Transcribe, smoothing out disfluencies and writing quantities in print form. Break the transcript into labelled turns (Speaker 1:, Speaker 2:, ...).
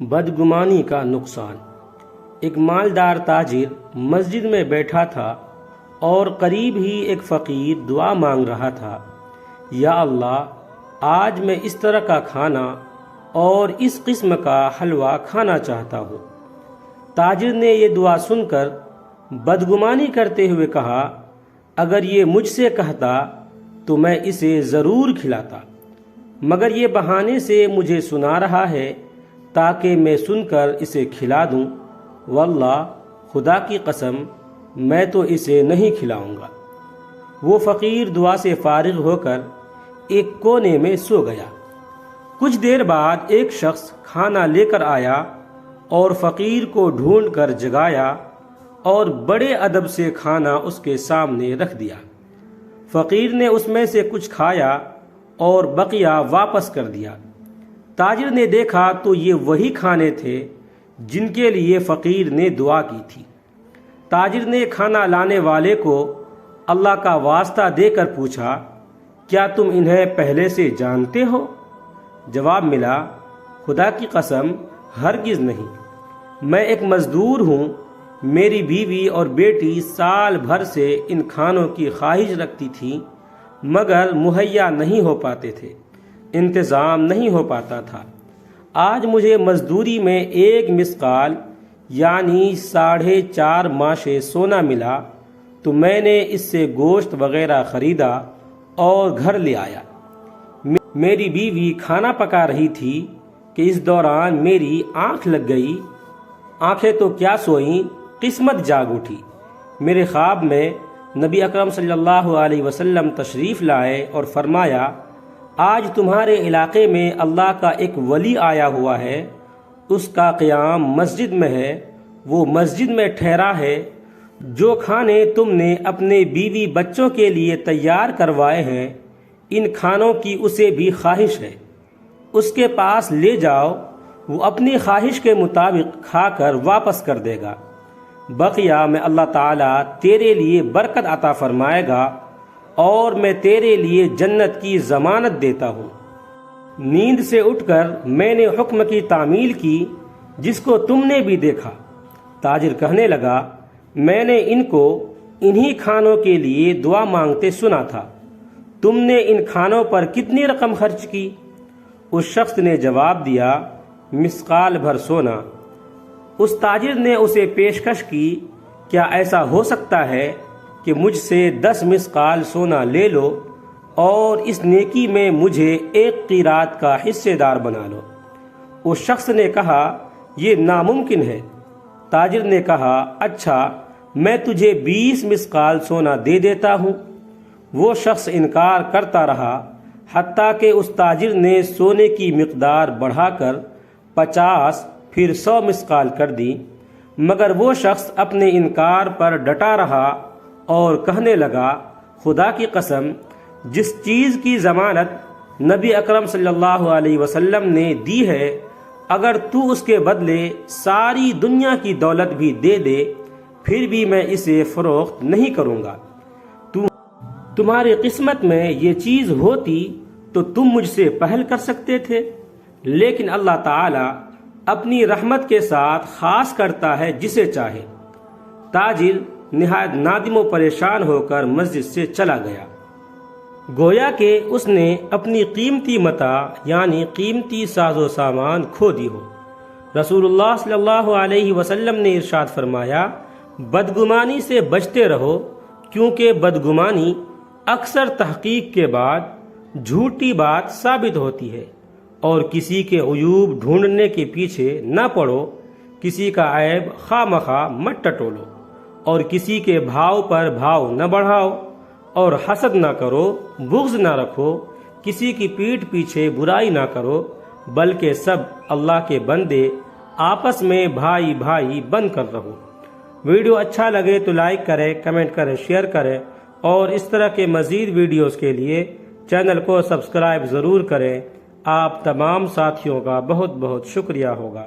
Speaker 1: بدگمانی کا نقصان۔ ایک مالدار تاجر مسجد میں بیٹھا تھا اور قریب ہی ایک فقیر دعا مانگ رہا تھا، یا اللہ آج میں اس طرح کا کھانا اور اس قسم کا حلوہ کھانا چاہتا ہوں۔ تاجر نے یہ دعا سن کر بدگمانی کرتے ہوئے کہا، اگر یہ مجھ سے کہتا تو میں اسے ضرور کھلاتا، مگر یہ بہانے سے مجھے سنا رہا ہے تاکہ میں سن کر اسے کھلا دوں، واللہ خدا کی قسم میں تو اسے نہیں کھلاؤں گا۔ وہ فقیر دعا سے فارغ ہو کر ایک کونے میں سو گیا۔ کچھ دیر بعد ایک شخص کھانا لے کر آیا اور فقیر کو ڈھونڈ کر جگایا اور بڑے ادب سے کھانا اس کے سامنے رکھ دیا۔ فقیر نے اس میں سے کچھ کھایا اور بقیہ واپس کر دیا۔ تاجر نے دیکھا تو یہ وہی کھانے تھے جن کے لیے فقیر نے دعا کی تھی۔ تاجر نے کھانا لانے والے کو اللہ کا واسطہ دے کر پوچھا، کیا تم انہیں پہلے سے جانتے ہو؟ جواب ملا، خدا کی قسم ہرگز نہیں، میں ایک مزدور ہوں، میری بیوی اور بیٹی سال بھر سے ان کھانوں کی خواہش رکھتی تھی مگر مہیا نہیں ہو پاتے تھے، انتظام نہیں ہو پاتا تھا۔ آج مجھے مزدوری میں 1 مثقال یعنی 4.5 ماشے سونا ملا تو میں نے اس سے گوشت وغیرہ خریدا اور گھر لے آیا۔ میری بیوی کھانا پکا رہی تھی کہ اس دوران میری آنکھ لگ گئی، آنکھیں تو کیا سوئیں، قسمت جاگ اٹھی۔ میرے خواب میں نبی اکرم صلی اللہ علیہ وسلم تشریف لائے اور فرمایا، آج تمہارے علاقے میں اللہ کا ایک ولی آیا ہوا ہے، اس کا قیام مسجد میں ہے، وہ مسجد میں ٹھہرا ہے، جو کھانے تم نے اپنے بیوی بچوں کے لیے تیار کروائے ہیں ان کھانوں کی اسے بھی خواہش ہے، اس کے پاس لے جاؤ، وہ اپنی خواہش کے مطابق کھا کر واپس کر دے گا، بقیہ میں اللہ تعالیٰ تیرے لیے برکت عطا فرمائے گا اور میں تیرے لیے جنت کی ضمانت دیتا ہوں۔ نیند سے اٹھ کر میں نے حکم کی تعمیل کی جس کو تم نے بھی دیکھا۔ تاجر کہنے لگا، میں نے ان کو انہی کھانوں کے لیے دعا مانگتے سنا تھا، تم نے ان کھانوں پر کتنی رقم خرچ کی؟ اس شخص نے جواب دیا، مثقال بھر سونا۔ اس تاجر نے اسے پیشکش کی، کیا ایسا ہو سکتا ہے کہ مجھ سے 10 مثقال سونا لے لو اور اس نیکی میں مجھے 1 قیرات کا حصے دار بنا لو؟ اس شخص نے کہا، یہ ناممکن ہے۔ تاجر نے کہا، اچھا میں تجھے 20 مثقال سونا دے دیتا ہوں۔ وہ شخص انکار کرتا رہا حتیٰ کہ اس تاجر نے سونے کی مقدار بڑھا کر 50 پھر 100 مثقال کر دی، مگر وہ شخص اپنے انکار پر ڈٹا رہا اور کہنے لگا، خدا کی قسم جس چیز کی ضمانت نبی اکرم صلی اللہ علیہ وسلم نے دی ہے، اگر تو اس کے بدلے ساری دنیا کی دولت بھی دے دے پھر بھی میں اسے فروخت نہیں کروں گا۔ تمہاری قسمت میں یہ چیز ہوتی تو تم مجھ سے پہل کر سکتے تھے، لیکن اللہ تعالیٰ اپنی رحمت کے ساتھ خاص کرتا ہے جسے چاہے۔ تاجر نہایت نادم و پریشان ہو کر مسجد سے چلا گیا، گویا کہ اس نے اپنی قیمتی متاع یعنی قیمتی ساز و سامان کھو دی ہو۔ رسول اللہ صلی اللہ علیہ وسلم نے ارشاد فرمایا، بدگمانی سے بچتے رہو، کیونکہ بدگمانی اکثر تحقیق کے بعد جھوٹی بات ثابت ہوتی ہے، اور کسی کے عیوب ڈھونڈنے کے پیچھے نہ پڑو، کسی کا عیب خواہ مخواہ مت ٹٹولو، اور کسی کے بھاؤ پر بھاؤ نہ بڑھاؤ، اور حسد نہ کرو، بغض نہ رکھو، کسی کی پیٹھ پیچھے برائی نہ کرو، بلکہ سب اللہ کے بندے آپس میں بھائی بھائی بن کر رہو۔ ویڈیو اچھا لگے تو لائک کریں، کمنٹ کریں، شیئر کریں، اور اس طرح کے مزید ویڈیوز کے لیے چینل کو سبسکرائب ضرور کریں۔ آپ تمام ساتھیوں کا بہت بہت شکریہ ہوگا۔